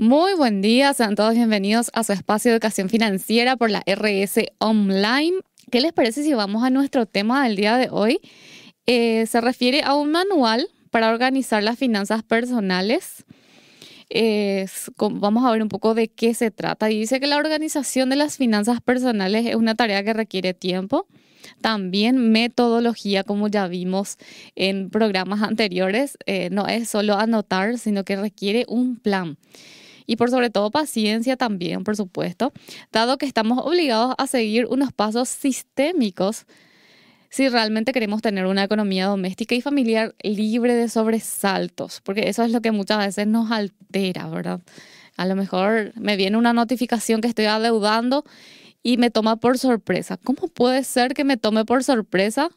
Muy buen día, sean todos bienvenidos a su espacio de educación financiera por la RS Online. ¿Qué les parece si vamos a nuestro tema del día de hoy? Se refiere a un manual para organizar las finanzas personales. Vamos a ver un poco de qué se trata. Y dice que la organización de las finanzas personales es una tarea que requiere tiempo, también metodología, como ya vimos en programas anteriores. No es solo anotar, sino que requiere un plan. Y por sobre todo paciencia también, por supuesto, dado que estamos obligados a seguir unos pasos sistémicos si realmente queremos tener una economía doméstica y familiar libre de sobresaltos, porque eso es lo que muchas veces nos altera, ¿verdad? A lo mejor me viene una notificación que estoy adeudando y me toma por sorpresa. ¿Cómo puede ser que me tome por sorpresa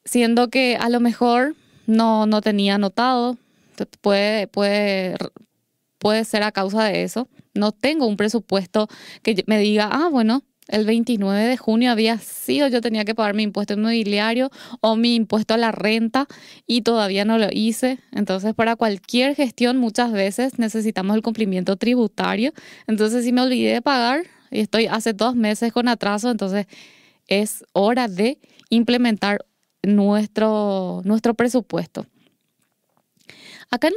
siendo que a lo mejor no tenía anotado? Puede ser a causa de eso. No tengo un presupuesto que me diga, bueno, el 29 de junio había sido, yo tenía que pagar mi impuesto inmobiliario o mi impuesto a la renta y todavía no lo hice. Entonces, para cualquier gestión muchas veces necesitamos el cumplimiento tributario. Entonces, si me olvidé de pagar y estoy hace 2 meses con atraso, entonces es hora de implementar nuestro presupuesto. Acá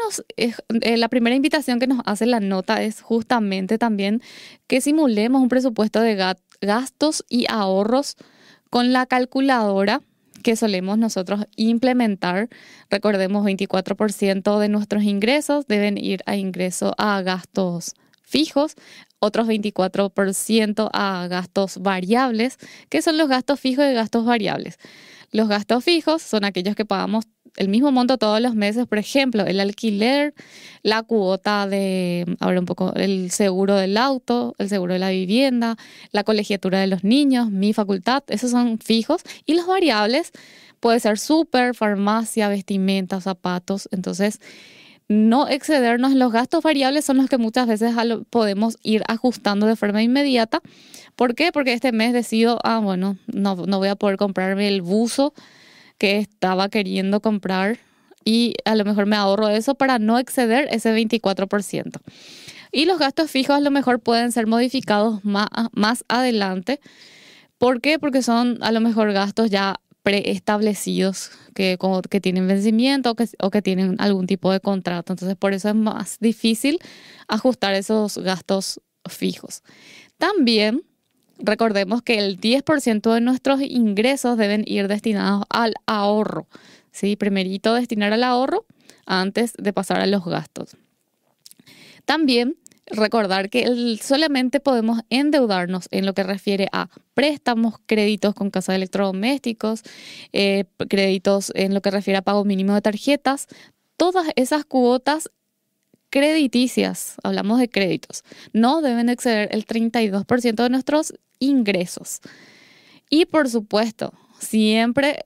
la primera invitación que nos hace la nota es justamente también que simulemos un presupuesto de gastos y ahorros con la calculadora que solemos nosotros implementar. Recordemos, 24% de nuestros ingresos deben ir a gastos fijos, otros 24% a gastos variables. ¿Qué son los gastos fijos y gastos variables? Los gastos fijos son aquellos que pagamos el mismo monto todos los meses, por ejemplo, el alquiler, la cuota ahora un poco, el seguro del auto, el seguro de la vivienda, la colegiatura de los niños, mi facultad, esos son fijos. Y los variables puede ser súper, farmacia, vestimenta, zapatos. Entonces, no excedernos en los gastos variables son los que muchas veces podemos ir ajustando de forma inmediata. ¿Por qué? Porque este mes decido, bueno, no voy a poder comprarme el buzo que estaba queriendo comprar y a lo mejor me ahorro eso para no exceder ese 24%. Y los gastos fijos a lo mejor pueden ser modificados más adelante. ¿Por qué? Porque son a lo mejor gastos ya preestablecidos que tienen vencimiento o que tienen algún tipo de contrato. Entonces, por eso es más difícil ajustar esos gastos fijos. También recordemos que el 10% de nuestros ingresos deben ir destinados al ahorro, ¿sí? Primerito destinar al ahorro antes de pasar a los gastos. También recordar que solamente podemos endeudarnos en lo que refiere a préstamos, créditos con casa de electrodomésticos, créditos en lo que refiere a pago mínimo de tarjetas. Todas esas cuotas crediticias, hablamos de créditos, no deben exceder el 32% de nuestros ingresos. Y por supuesto, siempre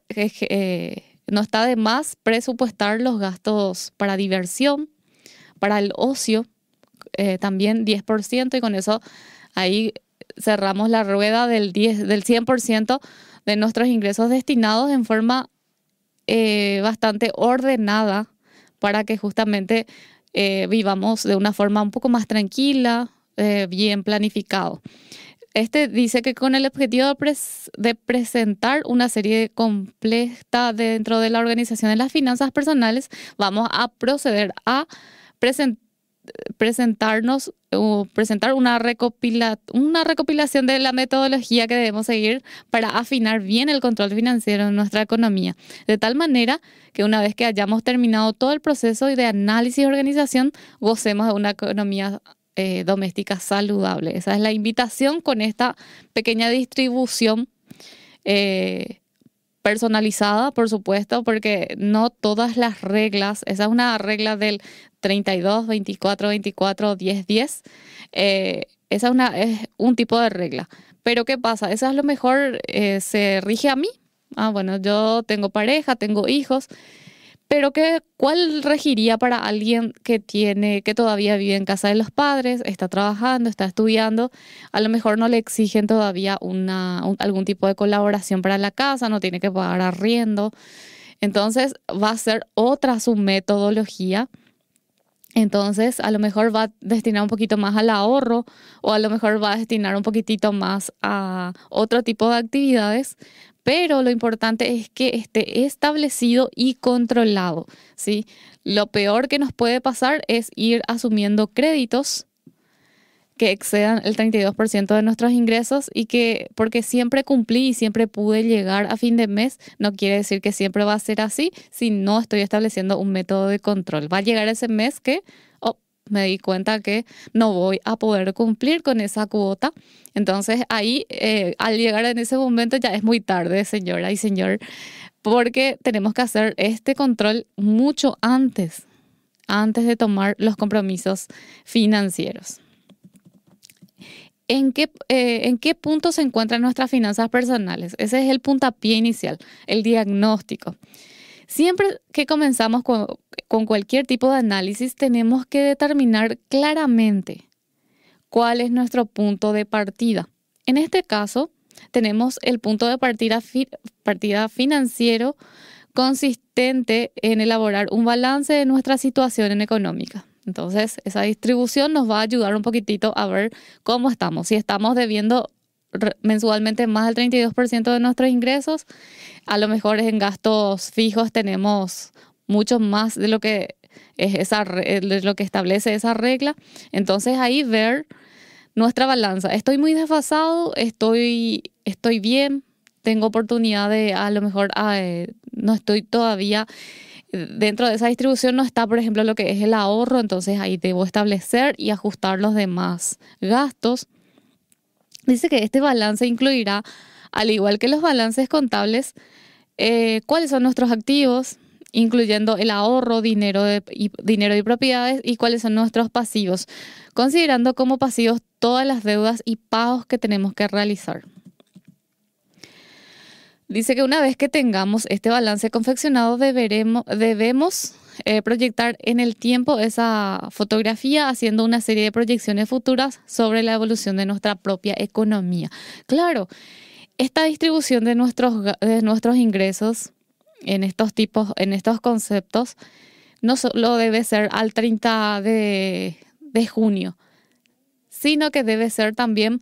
no está de más presupuestar los gastos para diversión, para el ocio, también 10%, y con eso ahí cerramos la rueda del 100% de nuestros ingresos destinados en forma bastante ordenada para que justamente vivamos de una forma un poco más tranquila, bien planificado. Este dice que con el objetivo de presentar una serie completa dentro de la organización de las finanzas personales, vamos a proceder a presentar una recopilación de la metodología que debemos seguir para afinar bien el control financiero de nuestra economía. De tal manera que una vez que hayamos terminado todo el proceso de análisis y organización, gocemos de una economía doméstica saludable. Esa es la invitación con esta pequeña distribución personalizada, por supuesto, porque no todas las reglas, esa es una regla del 32, 24, 24, 10, 10. Esa es un tipo de regla. Pero ¿qué pasa? Esa a lo mejor se rige a mí. Bueno, yo tengo pareja, tengo hijos. Pero ¿cuál regiría para alguien que todavía vive en casa de los padres, está trabajando, está estudiando? A lo mejor no le exigen todavía algún tipo de colaboración para la casa, no tiene que pagar arriendo. Entonces va a ser otra su metodología Entonces, a lo mejor va a destinar un poquito más al ahorro o a lo mejor va a destinar un poquitito más a otro tipo de actividades, pero lo importante es que esté establecido y controlado, ¿sí? Lo peor que nos puede pasar es ir asumiendo créditos que excedan el 32% de nuestros ingresos y que porque siempre cumplí y siempre pude llegar a fin de mes, no quiere decir que siempre va a ser así si no estoy estableciendo un método de control. Va a llegar ese mes que me di cuenta que no voy a poder cumplir con esa cuota. Entonces ahí, al llegar en ese momento ya es muy tarde, señora y señor, porque tenemos que hacer este control mucho antes de tomar los compromisos financieros. ¿En qué punto se encuentran nuestras finanzas personales? Ese es el puntapié inicial, el diagnóstico. Siempre que comenzamos con cualquier tipo de análisis, tenemos que determinar claramente cuál es nuestro punto de partida. En este caso, tenemos el punto de partida financiero consistente en elaborar un balance de nuestra situación económica. Entonces, esa distribución nos va a ayudar un poquitito a ver cómo estamos. Si estamos debiendo mensualmente más del 32% de nuestros ingresos, a lo mejor en gastos fijos tenemos mucho más de lo que es de lo que establece esa regla. Entonces, ahí ver nuestra balanza. ¿Estoy muy desfasado? ¿Estoy bien? ¿Tengo oportunidad de, a lo mejor, no estoy todavía dentro de esa distribución, no está, por ejemplo, lo que es el ahorro? Entonces ahí debo establecer y ajustar los demás gastos. Dice que este balance incluirá, al igual que los balances contables, cuáles son nuestros activos, incluyendo el ahorro, dinero y propiedades, y cuáles son nuestros pasivos, considerando como pasivos todas las deudas y pagos que tenemos que realizar. Dice que una vez que tengamos este balance confeccionado, debemos proyectar en el tiempo esa fotografía, haciendo una serie de proyecciones futuras sobre la evolución de nuestra propia economía. Claro, esta distribución de nuestros ingresos en estos conceptos, no solo debe ser al 30 de junio, sino que debe ser también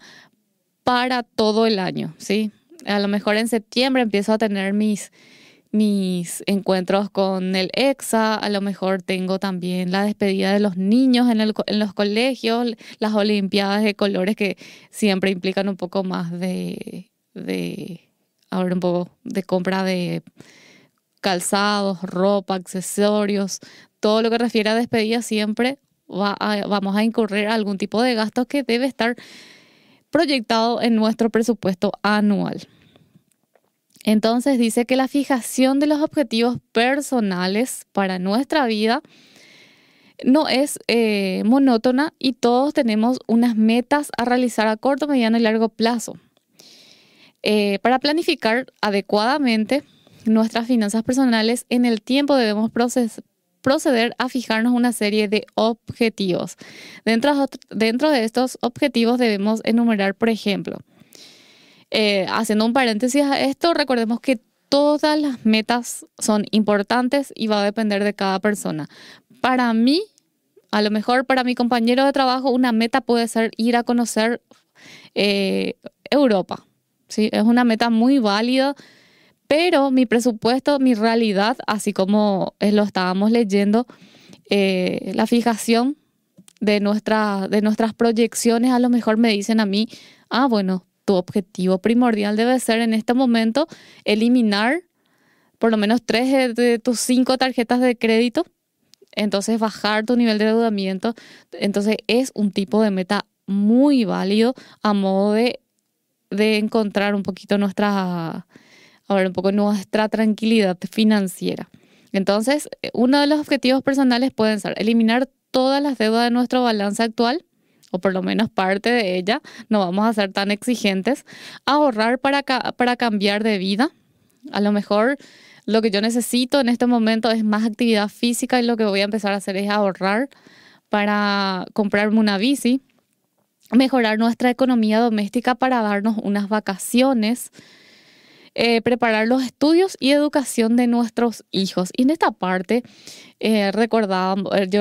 para todo el año, ¿sí? A lo mejor en septiembre empiezo a tener mis encuentros con el EXA, a lo mejor tengo también la despedida de los niños en los colegios, las olimpiadas de colores que siempre implican un poco más un poco de compra de calzados, ropa, accesorios, todo lo que refiere a despedida siempre vamos a incurrir a algún tipo de gastos que debe estar proyectado en nuestro presupuesto anual. Entonces dice que la fijación de los objetivos personales para nuestra vida no es monótona y todos tenemos unas metas a realizar a corto, mediano y largo plazo. Para planificar adecuadamente nuestras finanzas personales en el tiempo debemos proceder a fijarnos una serie de objetivos. Dentro de estos objetivos debemos enumerar, por ejemplo, haciendo un paréntesis a esto, recordemos que todas las metas son importantes y va a depender de cada persona. Para mí, a lo mejor para mi compañero de trabajo, una meta puede ser ir a conocer Europa, ¿sí? Es una meta muy válida, pero mi presupuesto, mi realidad, así como lo estábamos leyendo, la fijación de nuestras proyecciones a lo mejor me dicen a mí, bueno, tu objetivo primordial debe ser en este momento eliminar por lo menos 3 de tus 5 tarjetas de crédito, entonces bajar tu nivel de endeudamiento. Entonces es un tipo de meta muy válido a modo de encontrar un poquito nuestra tranquilidad financiera. Entonces, uno de los objetivos personales pueden ser eliminar todas las deudas de nuestro balance actual, o por lo menos parte de ella, no vamos a ser tan exigentes, ahorrar para cambiar de vida. A lo mejor lo que yo necesito en este momento es más actividad física y lo que voy a empezar a hacer es ahorrar para comprarme una bici, mejorar nuestra economía doméstica para darnos unas vacaciones, preparar los estudios y educación de nuestros hijos. Y en esta parte yo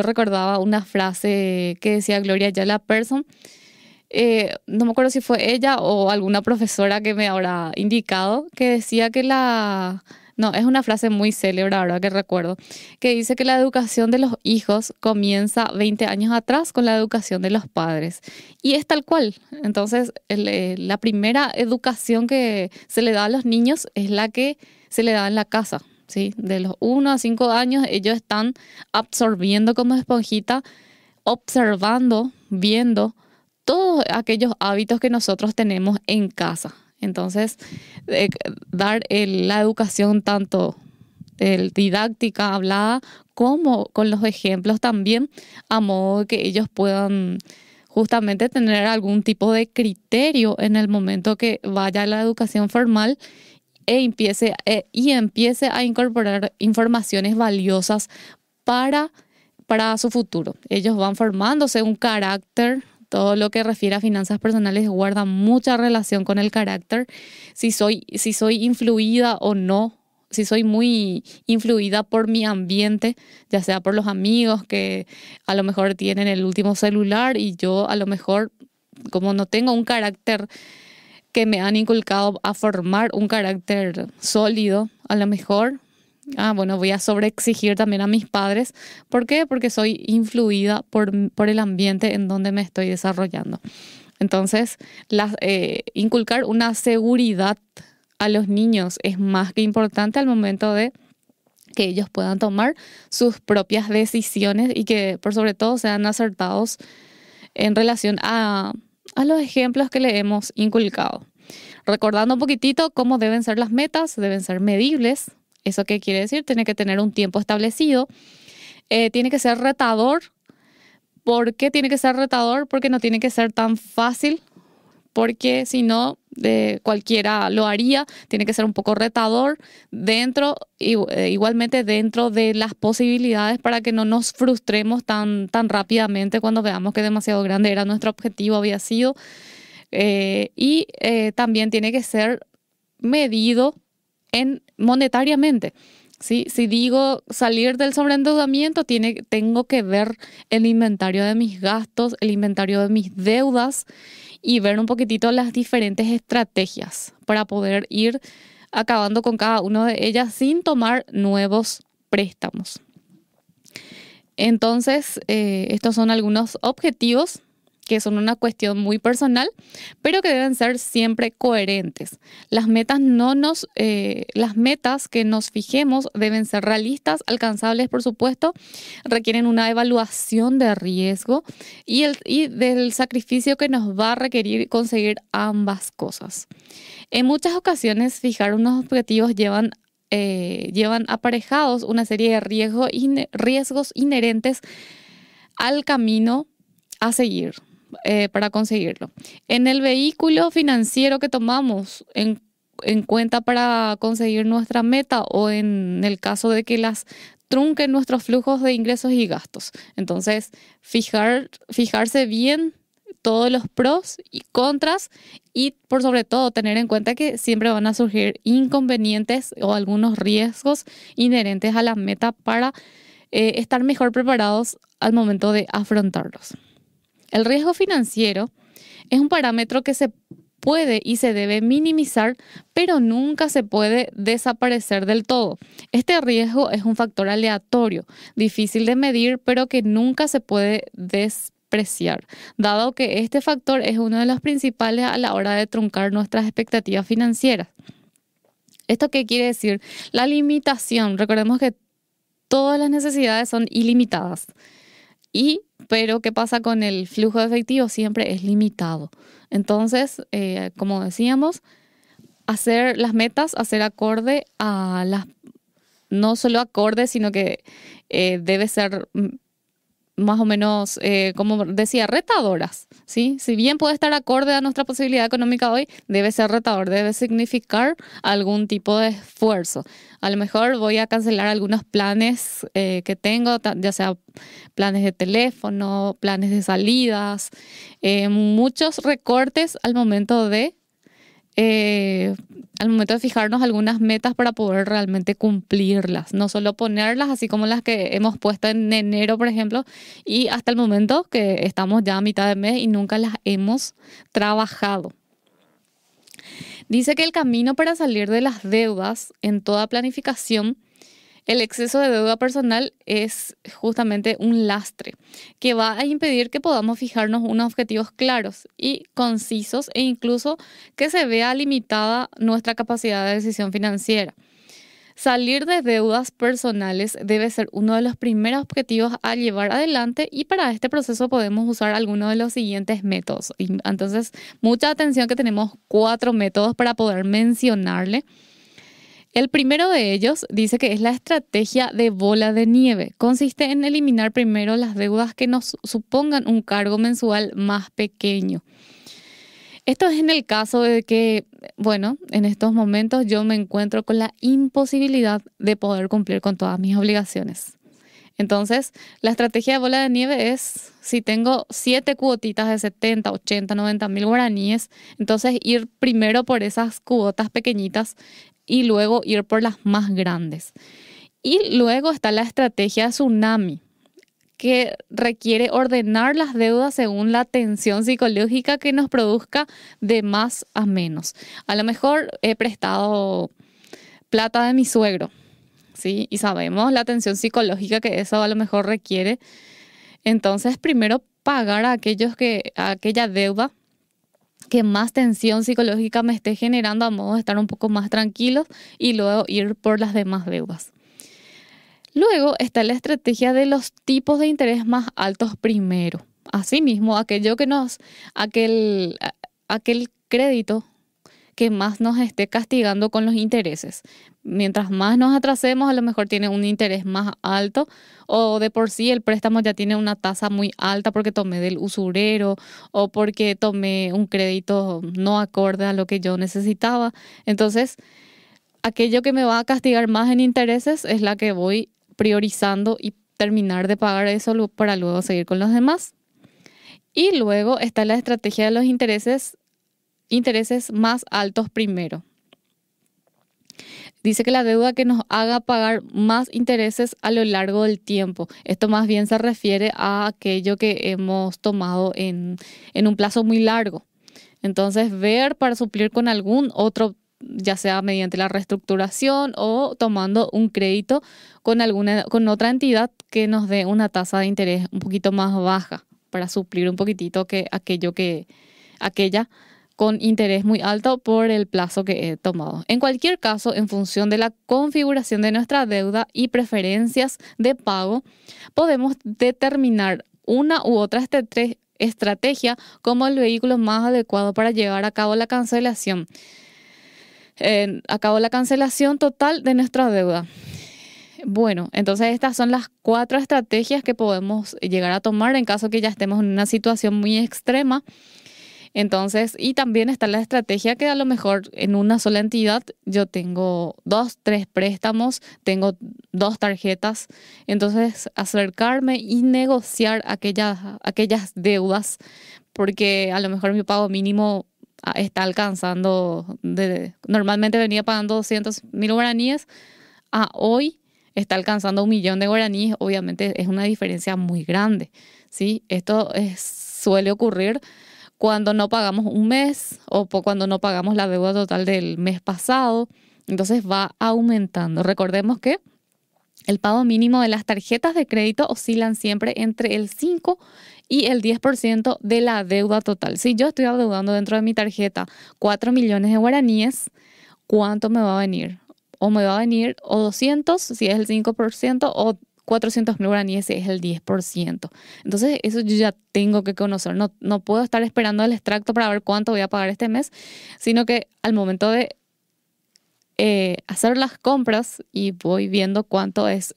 recordaba una frase que decía Gloria Ayala Person. No me acuerdo si fue ella o alguna profesora que me habrá indicado, que decía que no, es una frase muy célebre ahora que recuerdo, que dice que la educación de los hijos comienza 20 años atrás con la educación de los padres. Y es tal cual. Entonces, la primera educación que se le da a los niños es la que se le da en la casa, ¿sí? De los 1 a 5 años, ellos están absorbiendo como esponjita, observando, viendo todos aquellos hábitos que nosotros tenemos en casa. Entonces, dar la educación tanto didáctica, hablada, como con los ejemplos también, a modo de que ellos puedan justamente tener algún tipo de criterio en el momento que vaya a la educación formal y empiece a incorporar informaciones valiosas para su futuro. Ellos van formándose un carácter. Todo lo que refiere a finanzas personales guarda mucha relación con el carácter. Si soy influida o no, si soy muy influida por mi ambiente, ya sea por los amigos que a lo mejor tienen el último celular y yo a lo mejor, como no tengo un carácter que me han inculcado a formar un carácter sólido, a lo mejor voy a sobreexigir también a mis padres. ¿Por qué? Porque soy influida por el ambiente en donde me estoy desarrollando. Entonces, inculcar una seguridad a los niños es más que importante al momento de que ellos puedan tomar sus propias decisiones y que, por sobre todo, sean acertados en relación a los ejemplos que le hemos inculcado. Recordando un poquitito cómo deben ser las metas, deben ser medibles. ¿Eso qué quiere decir? Tiene que tener un tiempo establecido. Tiene que ser retador. ¿Por qué tiene que ser retador? Porque no tiene que ser tan fácil, porque si no, cualquiera lo haría. Tiene que ser un poco retador igualmente dentro de las posibilidades para que no nos frustremos tan rápidamente cuando veamos que demasiado grande era nuestro objetivo, había sido. También tiene que ser medido monetariamente. ¿Sí? Si digo salir del sobreendeudamiento, tengo que ver el inventario de mis gastos, el inventario de mis deudas y ver un poquitito las diferentes estrategias para poder ir acabando con cada una de ellas sin tomar nuevos préstamos. Entonces, estos son algunos objetivos que son una cuestión muy personal, pero que deben ser siempre coherentes. Las metas que nos fijemos deben ser realistas, alcanzables, por supuesto, requieren una evaluación de riesgo y del sacrificio que nos va a requerir conseguir ambas cosas. En muchas ocasiones, fijar unos objetivos llevan aparejados una serie de riesgos inherentes al camino a seguir. Para conseguirlo. En el vehículo financiero que tomamos en cuenta para conseguir nuestra meta o en el caso de que las trunquen nuestros flujos de ingresos y gastos. Entonces, fijarse bien todos los pros y contras y por sobre todo tener en cuenta que siempre van a surgir inconvenientes o algunos riesgos inherentes a la meta para estar mejor preparados al momento de afrontarlos. El riesgo financiero es un parámetro que se puede y se debe minimizar, pero nunca se puede desaparecer del todo. Este riesgo es un factor aleatorio, difícil de medir, pero que nunca se puede despreciar, dado que este factor es uno de los principales a la hora de truncar nuestras expectativas financieras. ¿Esto qué quiere decir? La limitación. Recordemos que todas las necesidades son ilimitadas. Pero ¿qué pasa con el flujo de efectivo? Siempre es limitado. Entonces, como decíamos, hacer las metas, hacer acorde a no solo acorde, sino que debe ser más o menos, como decía, retadoras, ¿sí? Si bien puede estar acorde a nuestra posibilidad económica hoy, debe ser retador, debe significar algún tipo de esfuerzo. A lo mejor voy a cancelar algunos planes que tengo, ya sea planes de teléfono, planes de salidas, muchos recortes al momento al momento de fijarnos algunas metas para poder realmente cumplirlas, no solo ponerlas así como las que hemos puesto en enero, por ejemplo, y hasta el momento que estamos ya a mitad de mes y nunca las hemos trabajado. Dice que el camino para salir de las deudas en toda planificación, el exceso de deuda personal es justamente un lastre que va a impedir que podamos fijarnos unos objetivos claros y concisos e incluso que se vea limitada nuestra capacidad de decisión financiera. Salir de deudas personales debe ser uno de los primeros objetivos a llevar adelante y para este proceso podemos usar algunos de los siguientes métodos. Y entonces, mucha atención que tenemos 4 métodos para poder mencionarle. El primero de ellos dice que es la estrategia de bola de nieve. Consiste en eliminar primero las deudas que nos supongan un cargo mensual más pequeño. Esto es en el caso de que, bueno, en estos momentos yo me encuentro con la imposibilidad de poder cumplir con todas mis obligaciones. Entonces, la estrategia de bola de nieve es, si tengo 7 cuotitas de 70, 80, 90 mil guaraníes, entonces ir primero por esas cuotas pequeñitas y luego ir por las más grandes. Y luego está la estrategia tsunami, que requiere ordenar las deudas según la tensión psicológica que nos produzca de más a menos. A lo mejor he prestado plata de mi suegro, ¿sí? Y sabemos la tensión psicológica que eso a lo mejor requiere. Entonces, primero pagar a aquella deuda que más tensión psicológica me esté generando a modo de estar un poco más tranquilos y luego ir por las demás deudas. Luego está la estrategia de los tipos de interés más altos primero. Asimismo, aquel crédito que más nos esté castigando con los intereses. Mientras más nos atrasemos, a lo mejor tiene un interés más alto o de por sí el préstamo ya tiene una tasa muy alta porque tomé del usurero o porque tomé un crédito no acorde a lo que yo necesitaba. Entonces, aquello que me va a castigar más en intereses es la que voy priorizando y terminar de pagar eso para luego seguir con los demás. Y luego está la estrategia de los intereses más altos primero. Dice que la deuda que nos haga pagar más intereses a lo largo del tiempo. Esto más bien se refiere a aquello que hemos tomado en un plazo muy largo. Entonces, ver para suplir con algún otro, ya sea mediante la reestructuración o tomando un crédito con otra entidad que nos dé una tasa de interés un poquito más baja para suplir un poquitito aquella con interés muy alto por el plazo que he tomado. En cualquier caso, en función de la configuración de nuestra deuda y preferencias de pago, podemos determinar una u otra estrategia como el vehículo más adecuado para llevar a cabo la cancelación. La cancelación total de nuestra deuda. Bueno, entonces estas son las 4 estrategias que podemos llegar a tomar en caso que ya estemos en una situación muy extrema. Entonces, y también está la estrategia que a lo mejor en una sola entidad yo tengo 2, 3 préstamos, tengo 2 tarjetas. Entonces, acercarme y negociar aquellas deudas, porque a lo mejor mi pago mínimo está alcanzando, normalmente venía pagando 200.000 guaraníes, a hoy está alcanzando 1.000.000 de guaraníes. Obviamente es una diferencia muy grande, ¿sí? Esto suele ocurrir cuando no pagamos un mes o cuando no pagamos la deuda total del mes pasado. Entonces va aumentando. Recordemos que el pago mínimo de las tarjetas de crédito oscilan siempre entre el 5 y el 10% de la deuda total. Si yo estoy adeudando dentro de mi tarjeta 4 millones de guaraníes, ¿cuánto me va a venir? O me va a venir o 200 si es el 5% o 400.000 guaraníes si es el 10%. Entonces eso yo ya tengo que conocer. No puedo estar esperando el extracto para ver cuánto voy a pagar este mes, sino que al momento de hacer las compras y voy viendo cuánto es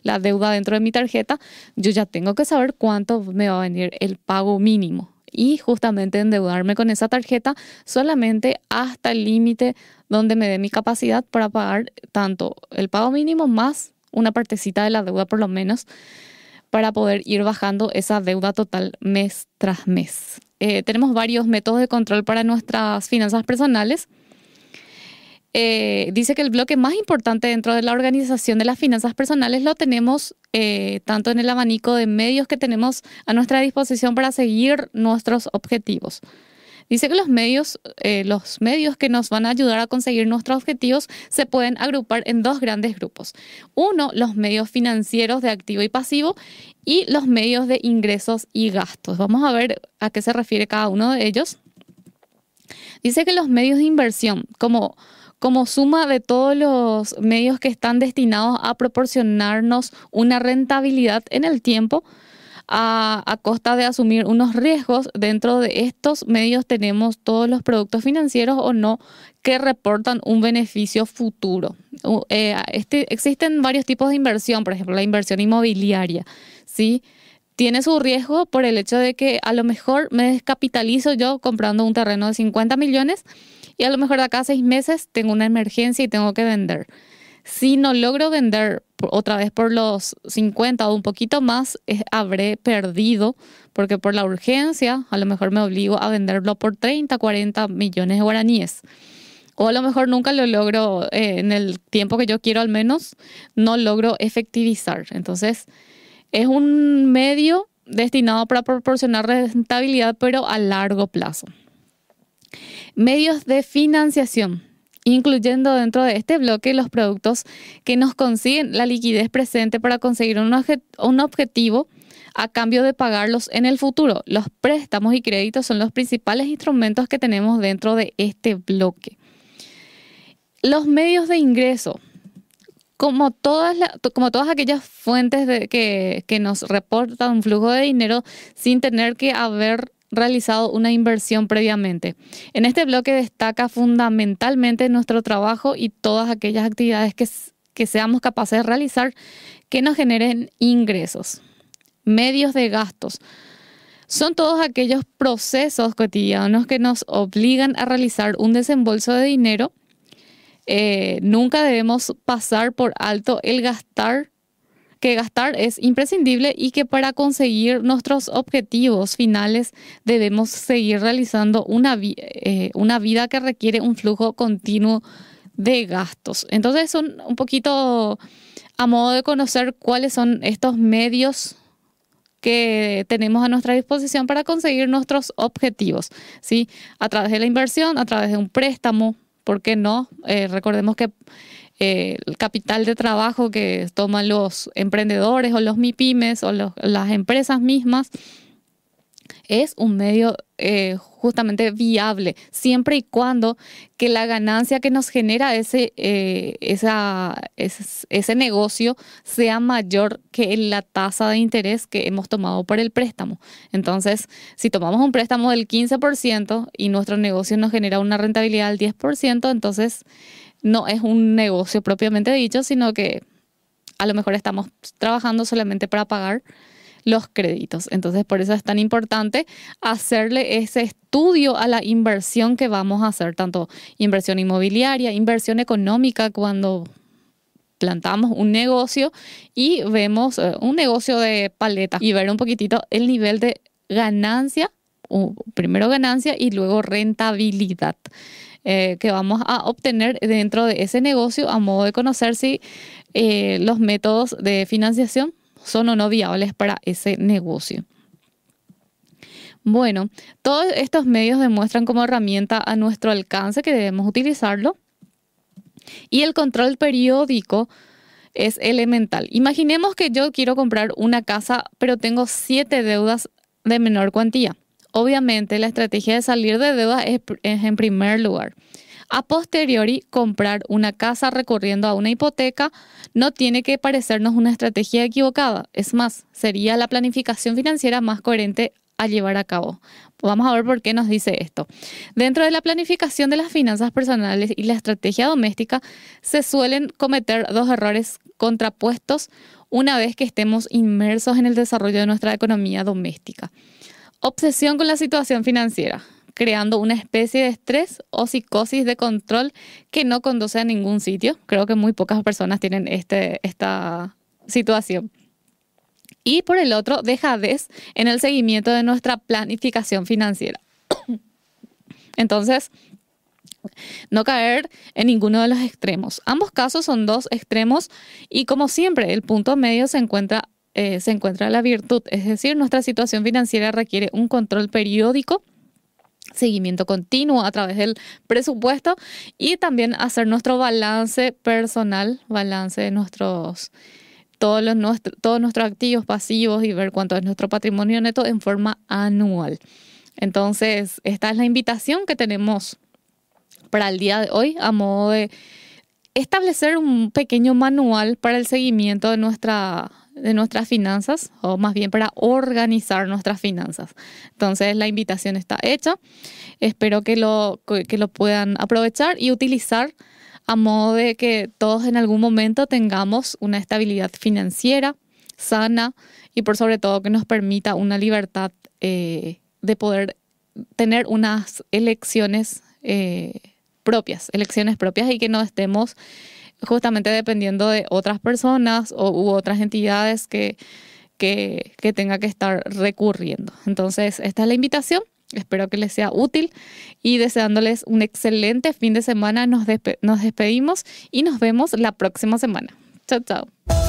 la deuda dentro de mi tarjeta, yo ya tengo que saber cuánto me va a venir el pago mínimo. Y justamente endeudarme con esa tarjeta solamente hasta el límite donde me dé mi capacidad para pagar tanto el pago mínimo más una partecita de la deuda por lo menos, para poder ir bajando esa deuda total mes tras mes. Tenemos varios métodos de control para nuestras finanzas personales. Dice que el bloque más importante dentro de la organización de las finanzas personales lo tenemos tanto en el abanico de medios que tenemos a nuestra disposición para seguir nuestros objetivos. Dice que los medios que nos van a ayudar a conseguir nuestros objetivos se pueden agrupar en dos grandes grupos. Uno, los medios financieros de activo y pasivo y los medios de ingresos y gastos. Vamos a ver a qué se refiere cada uno de ellos. Dice que los medios de inversión, como suma de todos los medios que están destinados a proporcionarnos una rentabilidad en el tiempo, a costa de asumir unos riesgos. Dentro de estos medios tenemos todos los productos financieros o no que reportan un beneficio futuro. Existen varios tipos de inversión, por ejemplo, la inversión inmobiliaria, ¿sí? Tiene su riesgo por el hecho de que a lo mejor me descapitalizo yo comprando un terreno de 50 millones y a lo mejor de acá a 6 meses tengo una emergencia y tengo que vender. Si no logro vender otra vez por los 50 o un poquito más, habré perdido, porque por la urgencia a lo mejor me obligo a venderlo por 30, 40 millones de guaraníes. O a lo mejor nunca lo logro en el tiempo que yo quiero, al menos no logro efectivizar. Entonces, es un medio destinado para proporcionar rentabilidad, pero a largo plazo. Medios de financiación, incluyendo dentro de este bloque los productos que nos consiguen la liquidez presente para conseguir un objetivo a cambio de pagarlos en el futuro. Los préstamos y créditos son los principales instrumentos que tenemos dentro de este bloque. Los medios de ingreso, como todas aquellas fuentes que nos reportan un flujo de dinero sin tener que haber realizado una inversión previamente. En este bloque destaca fundamentalmente nuestro trabajo y todas aquellas actividades que seamos capaces de realizar que nos generen ingresos. Medios de gastos. Son todos aquellos procesos cotidianos que nos obligan a realizar un desembolso de dinero. Nunca debemos pasar por alto el gastar es imprescindible y que para conseguir nuestros objetivos finales debemos seguir realizando una vida que requiere un flujo continuo de gastos. Entonces son un poquito a modo de conocer cuáles son estos medios que tenemos a nuestra disposición para conseguir nuestros objetivos, ¿sí? A través de la inversión, a través de un préstamo, ¿por qué no? Recordemos que el capital de trabajo que toman los emprendedores o los MIPYMES o las empresas mismas es un medio justamente viable, siempre y cuando que la ganancia que nos genera ese negocio sea mayor que la tasa de interés que hemos tomado por el préstamo. Entonces, si tomamos un préstamo del 15% y nuestro negocio nos genera una rentabilidad del 10%, entonces no es un negocio propiamente dicho, sino que a lo mejor estamos trabajando solamente para pagar los créditos. Entonces, por eso es tan importante hacerle ese estudio a la inversión que vamos a hacer, tanto inversión inmobiliaria, inversión económica, cuando plantamos un negocio y vemos un negocio de paletas y ver un poquitito el nivel de ganancia, primero ganancia y luego rentabilidad que vamos a obtener dentro de ese negocio, a modo de conocer si los métodos de financiación son o no viables para ese negocio. Bueno, todos estos medios demuestran como herramienta a nuestro alcance que debemos utilizarlo, y el control periódico es elemental. Imaginemos que yo quiero comprar una casa, pero tengo 7 deudas de menor cuantía. Obviamente, la estrategia de salir de deudas es en primer lugar. A posteriori, comprar una casa recurriendo a una hipoteca no tiene que parecernos una estrategia equivocada. Es más, sería la planificación financiera más coherente a llevar a cabo. Vamos a ver por qué nos dice esto. Dentro de la planificación de las finanzas personales y la estrategia doméstica, se suelen cometer dos errores contrapuestos una vez que estemos inmersos en el desarrollo de nuestra economía doméstica. Obsesión con la situación financiera, creando una especie de estrés o psicosis de control que no conduce a ningún sitio. Creo que muy pocas personas tienen esta situación. Y por el otro, dejadez en el seguimiento de nuestra planificación financiera. Entonces, No caer en ninguno de los extremos. Ambos casos son dos extremos y como siempre el punto medio se encuentra la virtud, es decir, nuestra situación financiera requiere un control periódico, seguimiento continuo a través del presupuesto y también hacer nuestro balance personal, balance de todos nuestros activos, pasivos y ver cuánto es nuestro patrimonio neto en forma anual. Entonces, esta es la invitación que tenemos para el día de hoy a modo de establecer un pequeño manual para el seguimiento de nuestras finanzas, o más bien para organizar nuestras finanzas. Entonces la invitación está hecha. Espero que lo puedan aprovechar y utilizar a modo de que todos en algún momento tengamos una estabilidad financiera sana y por sobre todo que nos permita una libertad de poder tener unas elecciones propias y que no estemos justamente dependiendo de otras personas u otras entidades que tenga que estar recurriendo. Entonces, esta es la invitación. Espero que les sea útil y deseándoles un excelente fin de semana. Nos despedimos y nos vemos la próxima semana. Chao, chao.